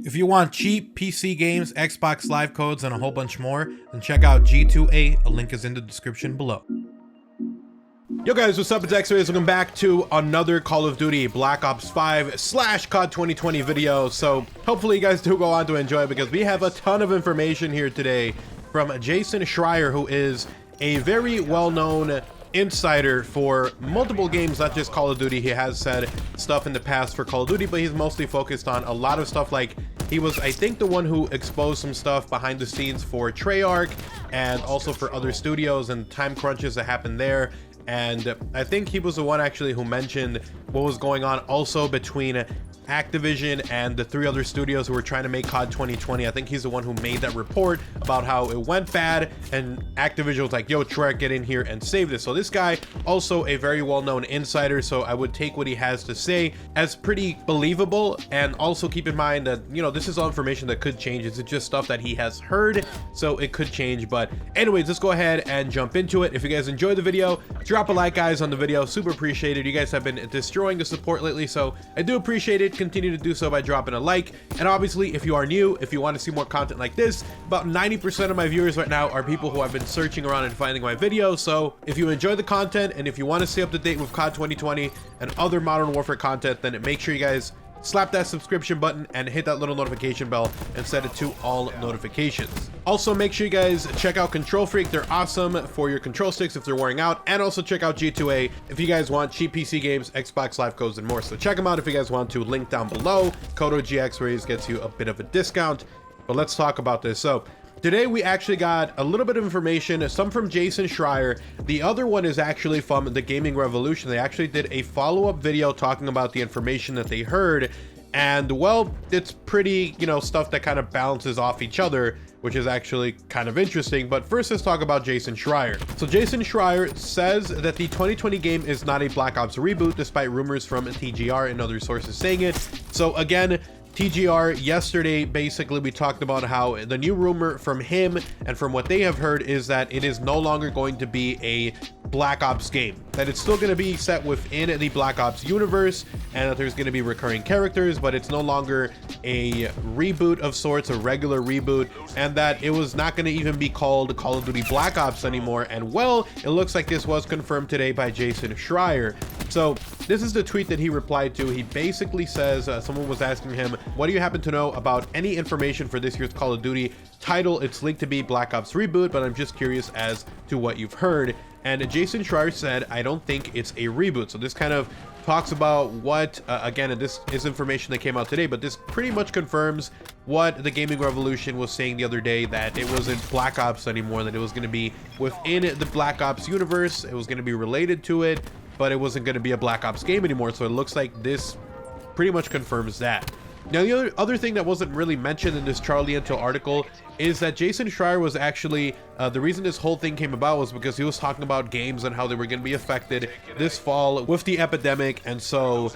If you want cheap PC games, Xbox Live codes, and a whole bunch more, then check out G2A. A link is in the description below. Yo guys, what's up? It's X-Rays. Welcome back to another Call of Duty Black Ops 5 / COD 2020 video. So hopefully you guys do go on to enjoy it, because we have a ton of information here today from Jason Schreier, who is a very well-known insider for multiple games, not just Call of Duty. He has said stuff in the past for Call of Duty, but he's mostly focused on a lot of stuff. Like, he was, I think, the one who exposed some stuff behind the scenes for TREYARCH and also for other studios and time crunches that happened there. And I think he was the one actually who mentioned what was going on also between Activision and the 3 other studios who were trying to make COD 2020. I think he's the one who made that report about how it went bad, and Activision was like, yo, Treyarch, get in here and save this. So this guy, also a very well-known insider, so I would take what he has to say as pretty believable. And also keep in mind that, you know, this is all information that could change. It's just stuff that he has heard, so it could change. But anyways, let's go ahead and jump into it. If you guys enjoyed the video, drop a like, guys, on the video. Super appreciated. You guys have been destroying the support lately, so I do appreciate it. Continue to do so by dropping a like. And obviously, if you are new, if you want to see more content like this, about 90% of my viewers right now are people who have been searching around and finding my videos. So if you enjoy the content and if you want to stay up to date with COD 2020 and other Modern Warfare content, then make sure you guys slap that subscription button and hit that little notification bell and set it to all notifications. Also, make sure you guys check out Kontrol Freek. They're awesome for your control sticks if they're wearing out. And also check out G2A if you guys want cheap PC games, Xbox Live codes, and more. So check them out if you guys want to. Link down below. Code OGXRays gets you a bit of a discount. But let's talk about this. So today we actually got a little bit of information, some from Jason Schreier. The other one is actually from the Gaming Revolution. They actually did a follow-up video talking about the information that they heard. And well, it's pretty, you know, stuff that kind of balances off each other, which is actually kind of interesting. But first, let's talk about Jason Schreier. So Jason Schreier says that the 2020 game is not a Black Ops reboot, despite rumors from TGR and other sources saying it. So again, TGR, yesterday, basically, we talked about how the new rumor from him and from what they have heard is that it is no longer going to be a Black Ops game, that it's still going to be set within the Black Ops universe, and that there's going to be recurring characters, but it's no longer a reboot of sorts, a regular reboot, and that it was not going to even be called Call of Duty Black Ops anymore. And well, it looks like this was confirmed today by Jason Schreier. So this is the tweet that he replied to. He basically says, someone was asking him, what do you happen to know about any information for this year's Call of Duty title? It's linked to be Black Ops reboot, but I'm just curious as to what you've heard. And Jason Schreier said, I don't think it's a reboot. So this kind of talks about what, again, and this is information that came out today, but this pretty much confirms what the Gaming Revolution was saying the other day, that it wasn't Black Ops anymore, that it was going to be within the Black Ops universe. It was going to be related to it, but it wasn't going to be a Black Ops game anymore. So it looks like this pretty much confirms that. Now, the other thing that wasn't really mentioned in this Charlie Intel article is that Jason Schreier was actually, the reason this whole thing came about was because he was talking about games and how they were going to be affected this fall with the epidemic. And so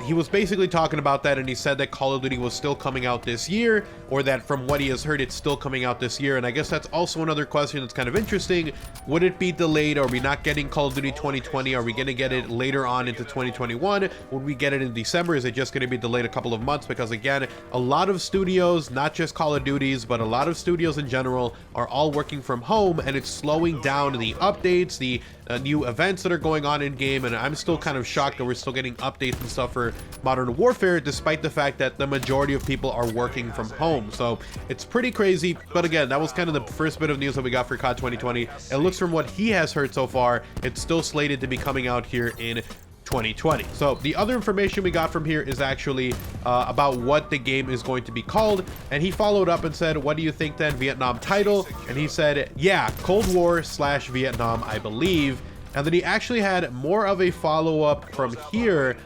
he was basically talking about that, and he said that Call of Duty was still coming out this year, or that from what he has heard, it's still coming out this year. And I guess that's also another question that's kind of interesting. Would it be delayed? Are we not getting Call of Duty 2020? Are we going to get it later on into 2021? Would we get it in December? Is it just going to be delayed a couple of months? Because again, a lot of studios, not just Call of Duties, but a lot of studios in general, are all working from home, and it's slowing down the updates, the new events that are going on in game. And I'm still kind of shocked that we're still getting updates and stuff for Modern Warfare, despite the fact that the majority of people are working from home. So it's pretty crazy. But again, that was kind of the first bit of news that we got for COD 2020. It looks, from what he has heard so far, it's still slated to be coming out here in 2020. So the other information we got from here is actually about what the game is going to be called. And he followed up and said, what do you think then, Vietnam title? And he said, yeah, Cold War / Vietnam, I believe. And then he actually had more of a follow-up from here,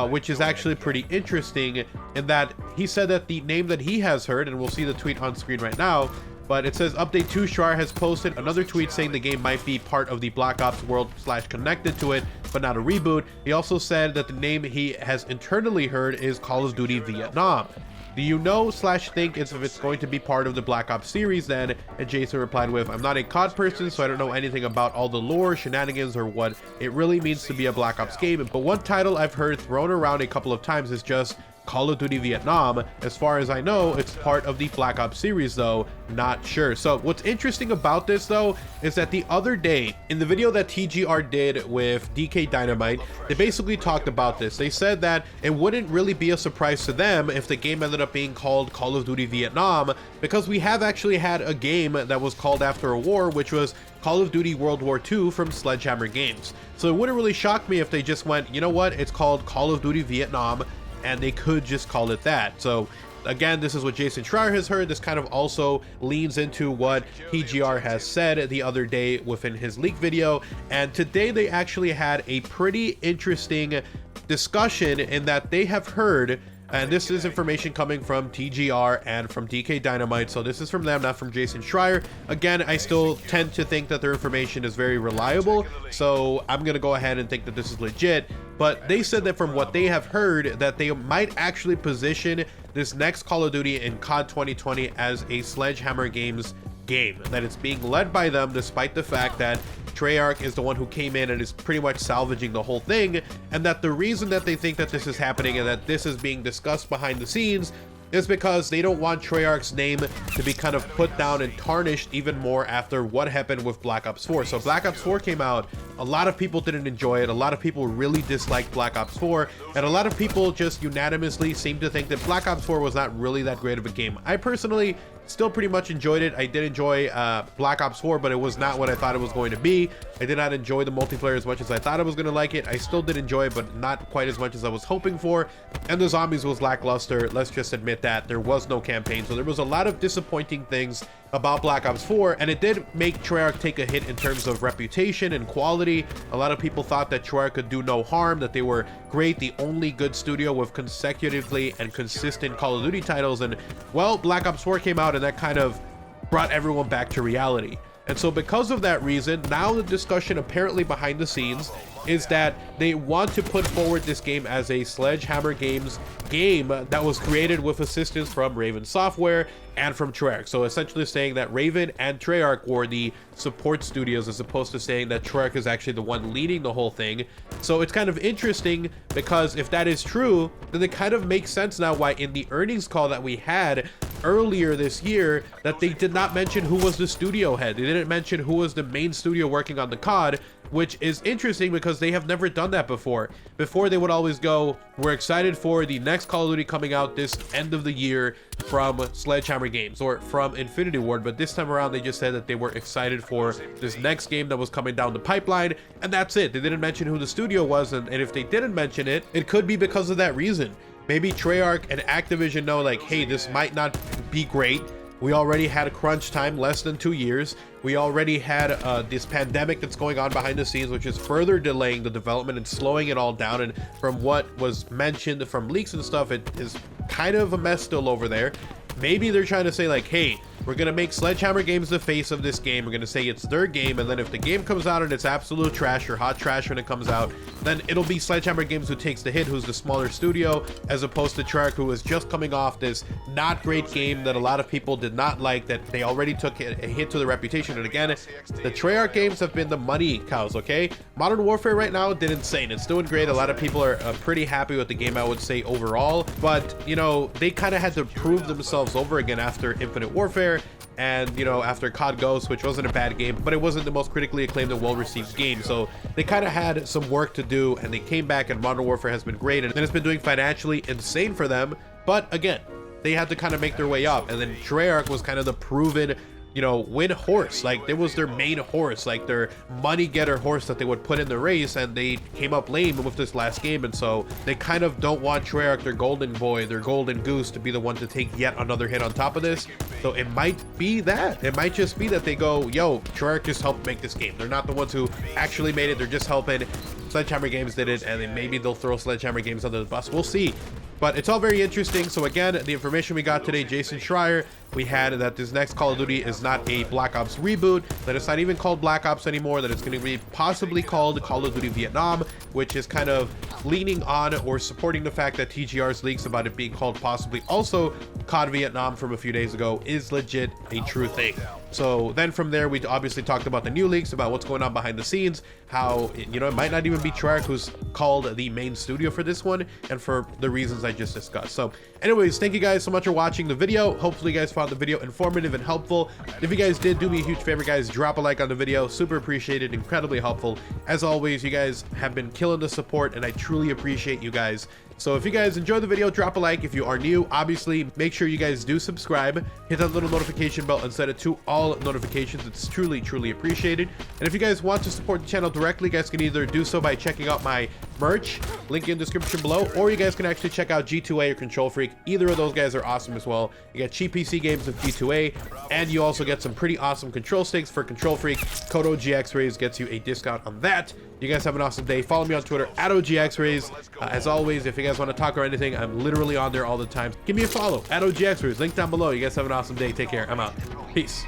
which is actually pretty interesting, in that he said that the name that he has heard, and we'll see the tweet on screen right now, but it says, Update 2, Schreier has posted another tweet saying the game might be part of the Black Ops world / connected to it, but not a reboot. He also said that the name he has internally heard is Call of Duty Vietnam. Do you know / think if it's going to be part of the Black Ops series then? And Jason replied with, I'm not a COD person, so I don't know anything about all the lore, shenanigans, or what it really means to be a Black Ops game. But one title I've heard thrown around a couple of times is just Call of Duty Vietnam. As far as I know, it's part of the Black Ops series though, not sure. So what's interesting about this though is that the other day in the video that TGR did with DK Dynamite, they basically talked about this. They said that it wouldn't really be a surprise to them if the game ended up being called Call of Duty Vietnam, because we have actually had a game that was called after a war, which was Call of Duty World War II from Sledgehammer Games. So it wouldn't really shock me if they just went, you know what, it's called Call of Duty Vietnam, and they could just call it that. So again, this is what Jason Schreier has heard. This kind of also leans into what TGR has said the other day within his leak video. And today they actually had a pretty interesting discussion in that they have heard, and this is information coming from TGR and from DK Dynamite, so this is from them, not from Jason Schreier. Again, I still tend to think that their information is very reliable, so I'm gonna go ahead and think that this is legit. But they said that from what they have heard, that they might actually position this next Call of Duty in COD 2020 as a Sledgehammer Games game, that it's being led by them, despite the fact that TREYARCH is the one who came in and is pretty much salvaging the whole thing, and that the reason that they think that this is happening and that this is being discussed behind the scenes is because they don't want TREYARCH's name to be kind of put down and tarnished even more after what happened with Black Ops 4. So Black Ops 4 came out, a lot of people didn't enjoy it, a lot of people really disliked Black Ops 4, and a lot of people just unanimously seemed to think that Black Ops 4 was not really that great of a game. I personally still pretty much enjoyed it. I did enjoy Black Ops 4, but it was not what I thought it was going to be. I did not enjoy the multiplayer as much as I thought I was going to like it. I still did enjoy it, but not quite as much as I was hoping for. And the zombies was lackluster. Let's just admit that. There was no campaign, so there was a lot of disappointing things about Black Ops 4, and it did make TREYARCH take a hit in terms of reputation and quality. A lot of people thought that TREYARCH could do no harm, that they were great, the only good studio with consecutively and consistent Call of Duty titles, and well, Black Ops 4 came out and that kind of brought everyone back to reality. And so because of that reason, now the discussion apparently behind the scenes is that they want to put forward this game as a Sledgehammer Games game that was created with assistance from Raven Software and from TREYARCH. So essentially saying that Raven and TREYARCH were the support studios, as opposed to saying that TREYARCH is actually the one leading the whole thing. So it's kind of interesting, because if that is true, then it kind of makes sense now why in the earnings call that we had earlier this year that they did not mention who was the studio head. They didn't mention who was the main studio working on the COD, which is interesting because they have never done that before. Before, they would always go, we're excited for the next Call of Duty coming out this end of the year from Sledgehammer Games or from Infinity Ward, but this time around they just said that they were excited for this next game that was coming down the pipeline, and that's it. They didn't mention who the studio was, and if they didn't mention it, it could be because of that reason. Maybe TREYARCH and Activision know, like, hey, this might not be great. We already had a crunch time, less than 2 years. We already had this pandemic that's going on behind the scenes, which is further delaying the development and slowing it all down. And from what was mentioned from leaks and stuff, it is kind of a mess still over there. Maybe they're trying to say, like, hey, we're gonna make Sledgehammer Games the face of this game. We're gonna say it's their game, and then if the game comes out and it's absolute trash or hot trash when it comes out, then it'll be Sledgehammer Games who takes the hit, who's the smaller studio, as opposed to TREYARCH, who is just coming off this not great game that a lot of people did not like, that they already took a hit to the reputation. And again, the TREYARCH games have been the money cows, okay? Modern Warfare right now did insane. It's doing great. A lot of people are pretty happy with the game, I would say, overall. But, you know, they kind of had to prove themselves over again after Infinite Warfare, and you know, after COD Ghost, which wasn't a bad game, but it wasn't the most critically acclaimed and well-received game. So they kind of had some work to do, and they came back, and Modern Warfare has been great, and it's been doing financially insane for them. But again, they had to kind of make their way up, and then TREYARCH was kind of the proven, you know, win horse. Like, it was their main horse, like their money getter horse that they would put in the race, and they came up lame with this last game. And so they kind of don't want TREYARCH, their golden boy, their golden goose, to be the one to take yet another hit on top of this. So it might be that. It might just be that they go, yo, TREYARCH just helped make this game. They're not the ones who actually made it. They're just helping. Sledgehammer Games did it, and then maybe they'll throw Sledgehammer Games under the bus. We'll see. But it's all very interesting. So again, the information we got today, Jason Schreier we had that this next Call of Duty is not a Black Ops reboot, that it's not even called Black Ops anymore, that it's going to be possibly called Call of Duty Vietnam, which is kind of leaning on or supporting the fact that TGR's leaks about it being called possibly also COD Vietnam from a few days ago is legit a true thing. So then from there, we obviously talked about the new leaks, about what's going on behind the scenes, how, you know, it might not even be TREYARCH who's called the main studio for this one, and for the reasons I just discussed. So anyways, thank you guys so much for watching the video. Hopefully you guys found the video informative and helpful. If you guys did, do me a huge favor, guys, drop a like on the video. Super appreciated, incredibly helpful. As always, you guys have been killing the support, and I truly appreciate you guys. So if you guys enjoyed the video, drop a like. If you are new, obviously make sure you guys do subscribe, hit that little notification bell and set it to all notifications. It's truly appreciated. And if you guys want to support the channel directly, you guys can either do so by checking out my merch, link in the description below, or you guys can actually check out G2A or Kontrol Freek. Either of those guys are awesome as well. You get cheap PC games with G2A, and you also get some pretty awesome control sticks for Kontrol Freek. Code OGXRays gets you a discount on that. You guys have an awesome day. Follow me on Twitter at OGXRays. As always, if you guys want to talk or anything, I'm literally on there all the time. Give me a follow at OGXRays. Link down below. You guys have an awesome day. Take care. I'm out. Peace.